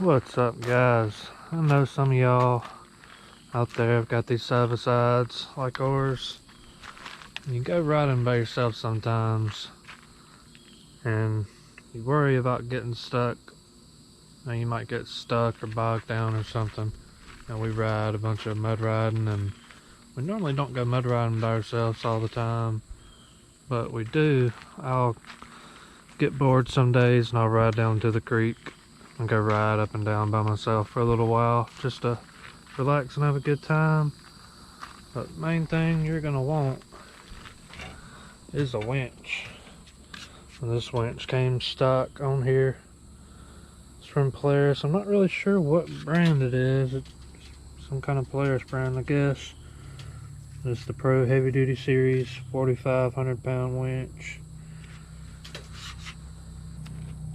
What's up, guys? I know some of y'all out there have got these side-by-sides like ours. You go riding by yourself sometimes and you worry about getting stuck. You might get stuck or bogged down or something. We ride a bunch of mud riding, and we normally don't go mud riding by ourselves all the time, but we do. I'll get bored some days and I'll ride down to the creek and go ride up and down by myself for a little while just to relax and have a good time. But main thing you're gonna want is a winch. And this winch came stock on here. It's from Polaris. I'm not really sure what brand it is. It's some kind of Polaris brand, I guess. It's the Pro Heavy Duty Series 4,500 pound winch.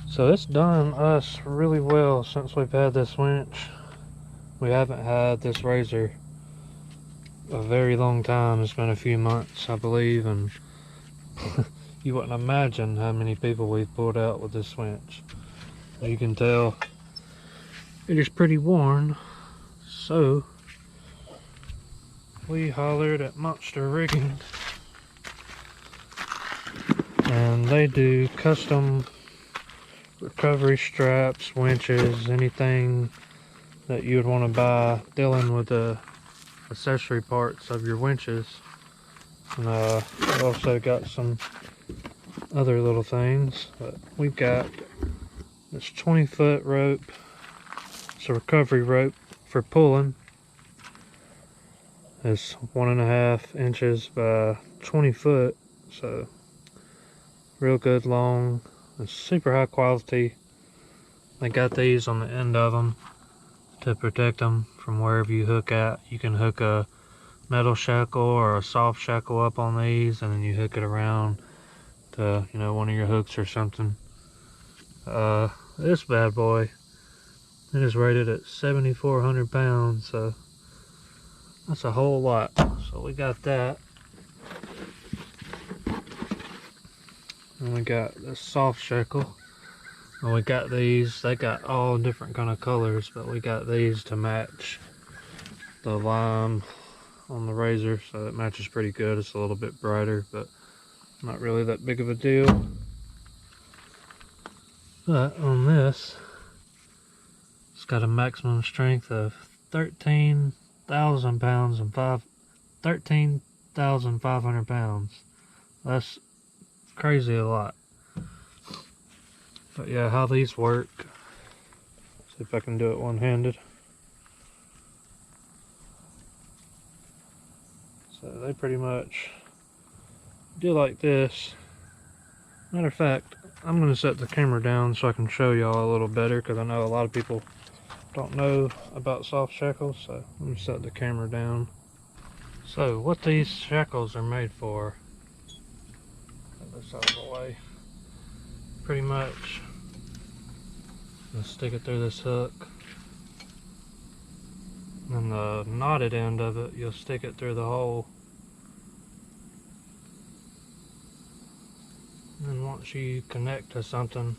So it's done us really well since we've had this winch. We haven't had this Rzr a very long time. It's been a few months, I believe, and you wouldn't imagine how many people we've pulled out with this winch. You can tell it is pretty worn, so we hollered at Monster Rigging, and they do custom recovery straps, winches, anything that you would want to buy dealing with the accessory parts of your winches. And I've also got some other little things. But we've got this 20-foot rope. It's a recovery rope for pulling. It's 1.5 inches by 20 foot, so real good long. It's super high quality. They got these on the end of them to protect them from wherever you hook at. You can hook a metal shackle or a soft shackle up on these, and then you hook it around to, one of your hooks or something. This bad boy, it is rated at 7,400 pounds, so that's a whole lot. So we got that. And we got this soft shackle. And we got these. They got all different kind of colors, but we got these to match the lime on the Rzr, so it matches pretty good. It's a little bit brighter, but not really that big of a deal. But on this, it's got a maximum strength of 13,000 pounds and 13,500 pounds. That's crazy a lot. But yeah, how these work, see if I can do it one-handed. So they pretty much do like this. Matter of fact, I'm going to set the camera down so I can show y'all a little better, because I know a lot of people don't know about soft shackles. So let me set the camera down. So what these shackles are made for, get this out of the way, pretty much just stick it through this hook, and the knotted end of it, you'll stick it through the hole, and then once you connect to something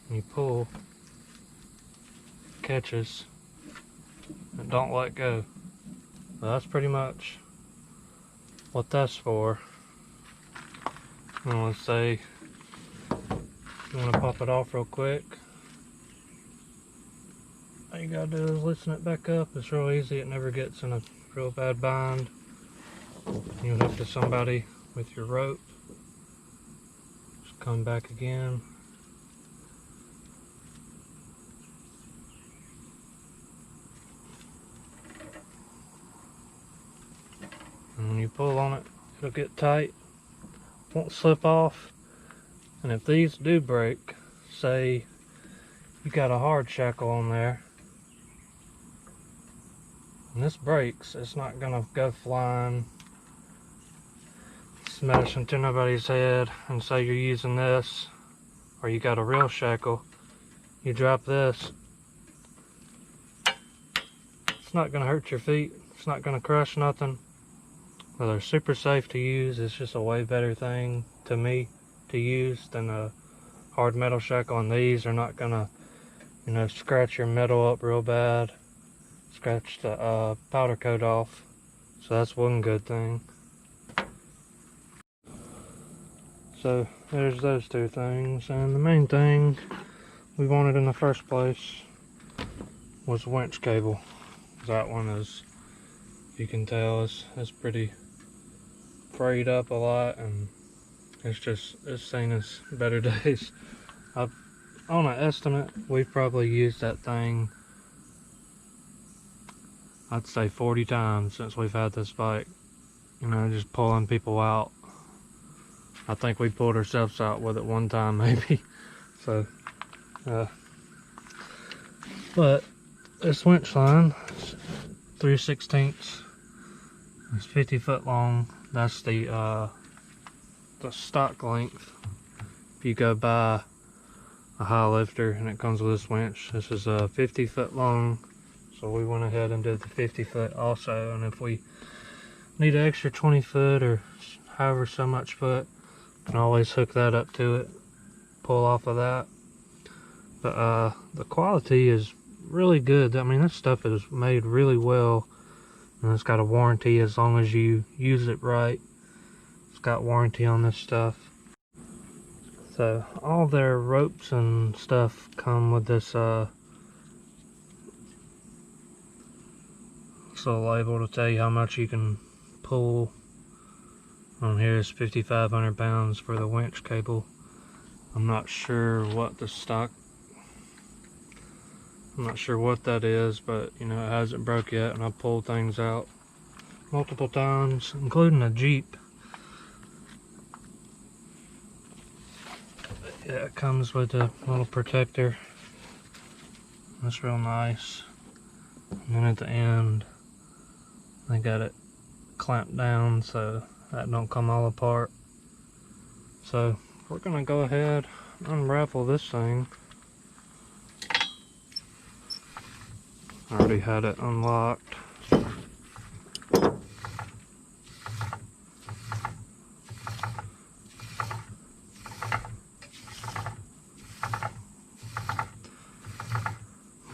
and you pull, it catches and don't let go. But that's pretty much what that's for. And let's say you want to pop it off real quick. All you gotta do is loosen it back up. It's real easy. It never gets in a real bad bind. You hook to somebody with your rope. Just come back again. And when you pull on it, it'll get tight. Won't slip off. And if these do break, say you got a hard shackle on there, and this breaks, it's not gonna go flying, smash into nobody's head. And say you're using this, or you got a real shackle, you drop this, it's not gonna hurt your feet, it's not gonna crush nothing. Well, they're super safe to use. It's just a way better thing to me to use than a hard metal shackle, and these are not gonna you know, scratch your metal up real bad, scratch the powder coat off. So that's one good thing. So there's those two things, and the main thing we wanted in the first place was winch cable. That one is, you can tell, is pretty frayed up a lot, and it's seen its better days. On an estimate, we've probably used that thing, I'd say 40 times since we've had this bike. You know, just pulling people out. I think we pulled ourselves out with it one time maybe. So, but this winch line, 3/16, it's 50 foot long. That's the stock length. If you go buy a Highlifter and it comes with this winch, this is 50 foot long. So we went ahead and did the 50 foot also, and if we need an extra 20 foot or however so much foot, can always hook that up to it, pull off of that. But the quality is really good. I mean, this stuff is made really well, and it's got a warranty as long as you use it right. It's got warranty on this stuff. So all their ropes and stuff come with this little label to tell you how much you can pull. On here is 5,500 pounds for the winch cable. I'm not sure what the stock, I'm not sure what that is, but you know, it hasn't broke yet, and I've pulled things out multiple times, including a Jeep. Yeah, it comes with a little protector. That's real nice. And then at the end, they got it clamped down so that don't come all apart. So we're gonna go ahead and unravel this thing. I already had it unlocked.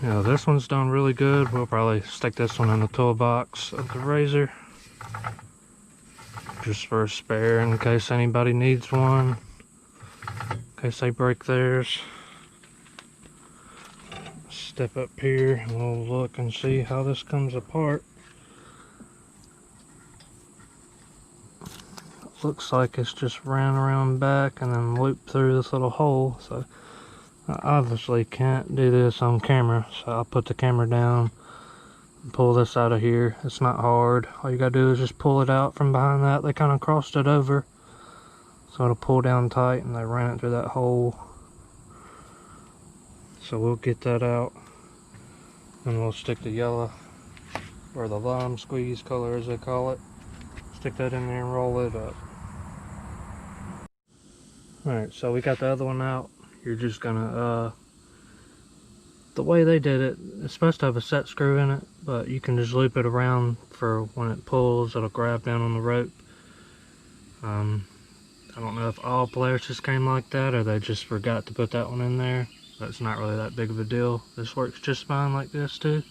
Yeah, this one's done really good. We'll probably stick this one in the toolbox of the Rzr, just for a spare in case anybody needs one, in case they break theirs. Step up here and we'll look and see how this comes apart. Looks like it's just ran around back and then looped through this little hole. So I obviously can't do this on camera, so I'll put the camera down and pull this out of here. It's not hard. All you gotta do is just pull it out from behind that. They kind of crossed it over, so it'll pull down tight, and they ran it through that hole. So we'll get that out, and we'll stick the yellow, or the lime squeeze color as they call it, stick that in there and roll it up. Alright, so we got the other one out. You're just gonna, the way they did it, it's supposed to have a set screw in it, but you can just loop it around for when it pulls, it'll grab down on the rope. I don't know if all Polaris came like that, or they just forgot to put that one in there. But it's not really that big of a deal. This works just fine like this too.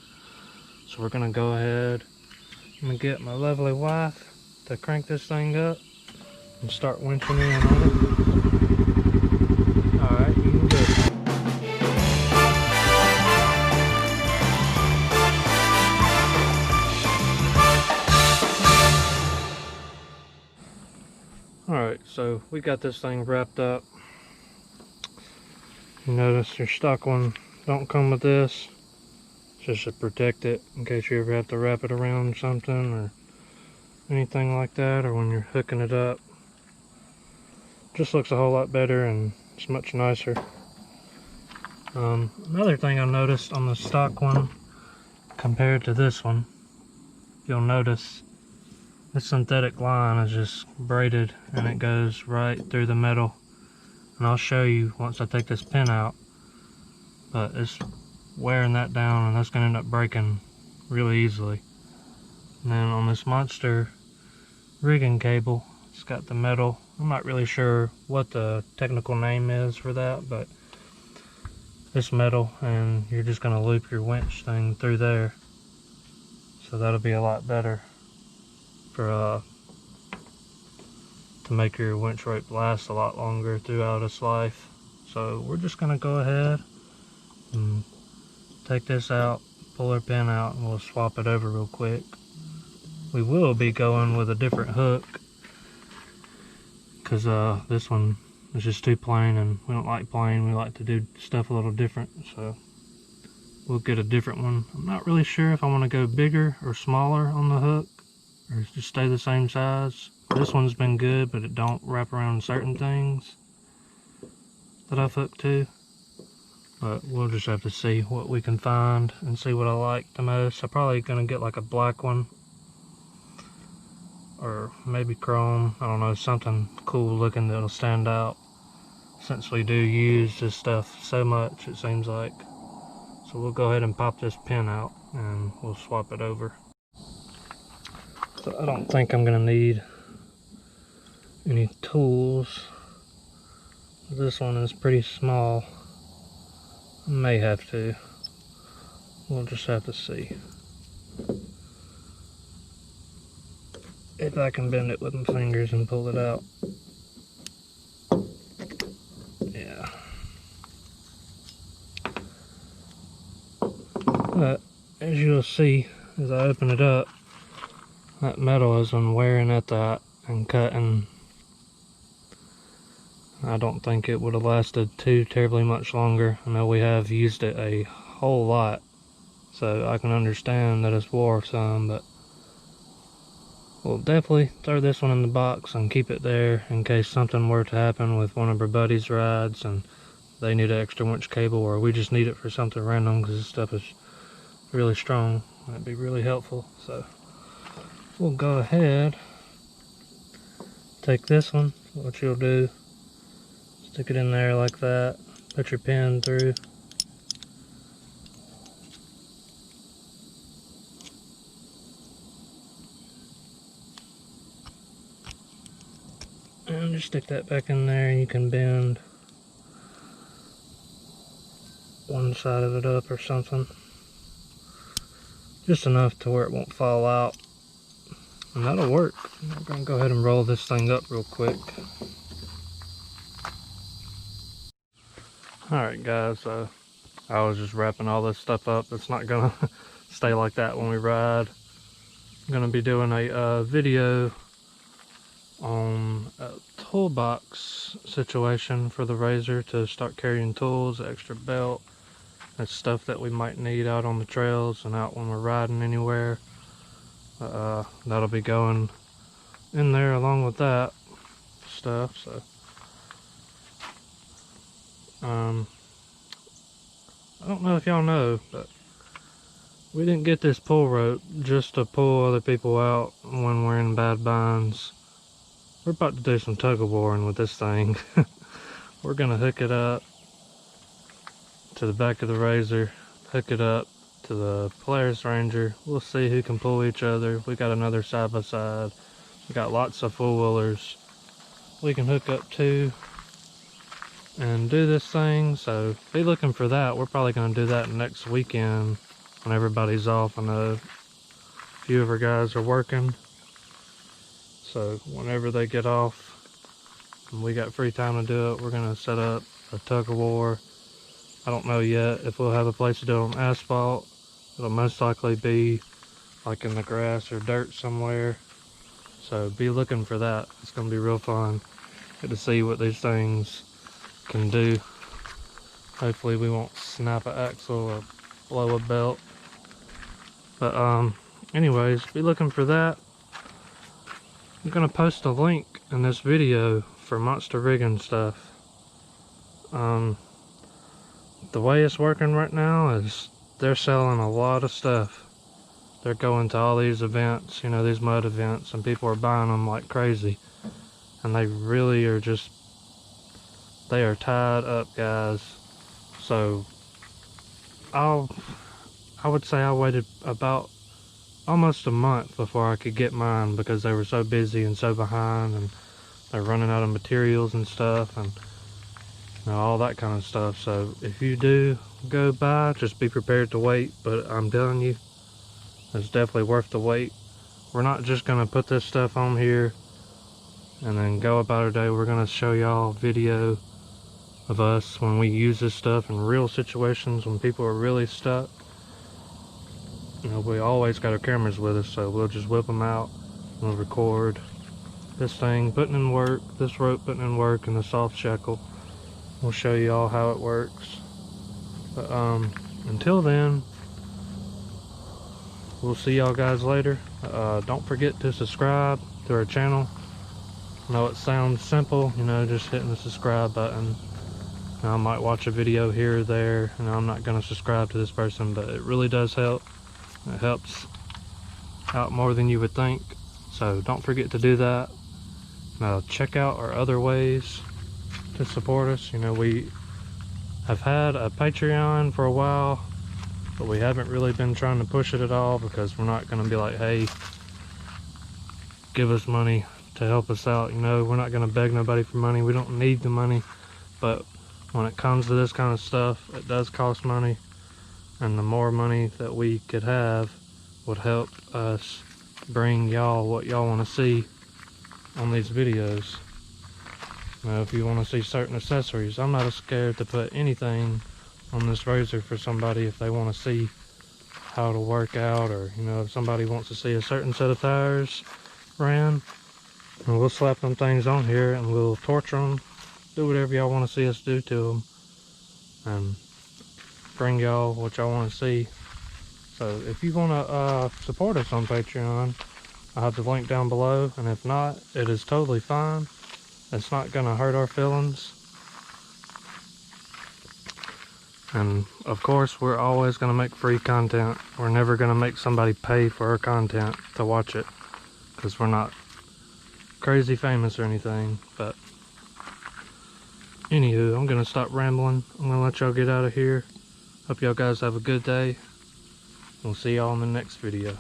So we're gonna go ahead and get my lovely wife to crank this thing up and start winching in on it. Alright, you can do it. Alright, so we got this thing wrapped up. You notice your stock one don't come with this. It's just to protect it in case you ever have to wrap it around something or anything like that, or when you're hooking it up. Just looks a whole lot better and it's much nicer. Another thing I noticed on the stock one compared to this one, you'll notice this synthetic line is just braided and it goes right through the metal. And I'll show you once I take this pin out, but it's wearing that down and that's going to end up breaking really easily. And then on this monster rigging cable, it's got the metal. I'm not really sure what the technical name is for that, but this metal, and you're just going to loop your winch thing through there. So that'll be a lot better for to make your winch rope last a lot longer throughout its life. So we're just going to go ahead and take this out, pull our pin out, and we'll swap it over real quick. We will be going with a different hook because this one is just too plain, and we don't like plain. We like to do stuff a little different, so we'll get a different one. I'm not really sure if I want to go bigger or smaller on the hook, or just stay the same size. This one's been good, but it don't wrap around certain things that I've hooked to. But we'll just have to see what we can find and see what I like the most. I'm probably gonna get like a black one, or maybe chrome. I don't know, something cool looking that'll stand out, since we do use this stuff so much, it seems like. So we'll go ahead and pop this pin out and we'll swap it over. So I don't think I'm gonna need any tools. This one is pretty small. I may have to. We'll just have to see if I can bend it with my fingers and pull it out. Yeah. But as you'll see, as I open it up, that metal has been wearing at that and cutting. I don't think it would have lasted too terribly much longer. I know we have used it a whole lot, so I can understand that it's wore some, but we'll definitely throw this one in the box and keep it there in case something were to happen with one of our buddies' rides and they need an extra winch cable, or we just need it for something random because this stuff is really strong. That'd be really helpful. So we'll go ahead, take this one. What you'll do, stick it in there like that, put your pin through, and just stick that back in there, and you can bend one side of it up or something, just enough to where it won't fall out, and that'll work. I'm gonna go ahead and roll this thing up real quick. Alright guys, so I was just wrapping all this stuff up. It's not gonna stay like that when we ride. I'm gonna be doing a video on a toolbox situation for the Rzr to start carrying tools, extra belt. That's stuff that we might need out on the trails and out when we're riding anywhere. That'll be going in there along with that stuff. So I don't know if y'all know, but we didn't get this pull rope just to pull other people out when we're in bad binds. We're about to do some tug of warring with this thing. We're gonna hook it up to the back of the Rzr, hook it up to the Polaris Ranger. We'll see who can pull each other. We got another side by side. We got lots of four wheelers we can hook up to and do this thing. So be looking for that. We're probably gonna do that next weekend when everybody's off. I know a few of our guys are working, so whenever they get off and we got free time to do it, we're gonna set up a tug of war. I don't know yet if we'll have a place to do it on asphalt. It'll most likely be like in the grass or dirt somewhere. So be looking for that. It's gonna be real fun. Get to see what these things can do. Hopefully we won't snap an axle or blow a belt. But anyways, be looking for that. I'm gonna post a link in this video for monster rigging stuff. The way it's working right now is they're selling a lot of stuff. They're going to all these events, you know, these mud events, and people are buying them like crazy. And they really are just, they are tied up, guys. So I would say I waited about almost a month before I could get mine because they were so busy and so behind, and they're running out of materials and stuff. And all that kind of stuff. So if you do go by, just be prepared to wait, but I'm telling you, it's definitely worth the wait. We're not just gonna put this stuff on here and then go about our day. We're gonna show y'all video of us when we use this stuff in real situations when people are really stuck. You know, we always got our cameras with us, so we'll just whip them out. We'll record this thing putting in work, this rope putting in work, and the soft shackle. We'll show you all how it works. But until then, we'll see y'all guys later. Don't forget to subscribe to our channel. I know it sounds simple, you know, just hitting the subscribe button. I might watch a video here or there, and I'm not going to subscribe to this person, but it really does help. It helps out more than you would think, so don't forget to do that. Now check out our other ways to support us. You know, we have had a Patreon for a while, but we haven't really been trying to push it at all, because we're not going to be like, hey, give us money to help us out. You know, we're not going to beg nobody for money. We don't need the money, but when it comes to this kind of stuff, it does cost money. And the more money that we could have would help us bring y'all what y'all want to see on these videos. Now, if you want to see certain accessories, I'm not scared to put anything on this Rzr for somebody if they want to see how to work out, or, you know, if somebody wants to see a certain set of tires ran, and we'll slap them things on here and we'll torture them, do whatever y'all want to see us do to them, and bring y'all what y'all want to see. So if you want to support us on Patreon, I'll have the link down below, and if not, it is totally fine. It's not going to hurt our feelings. And of course, we're always going to make free content. We're never going to make somebody pay for our content to watch it, because we're not crazy famous or anything. But anywho, I'm going to stop rambling. I'm going to let y'all get out of here. Hope y'all guys have a good day. We'll see y'all in the next video.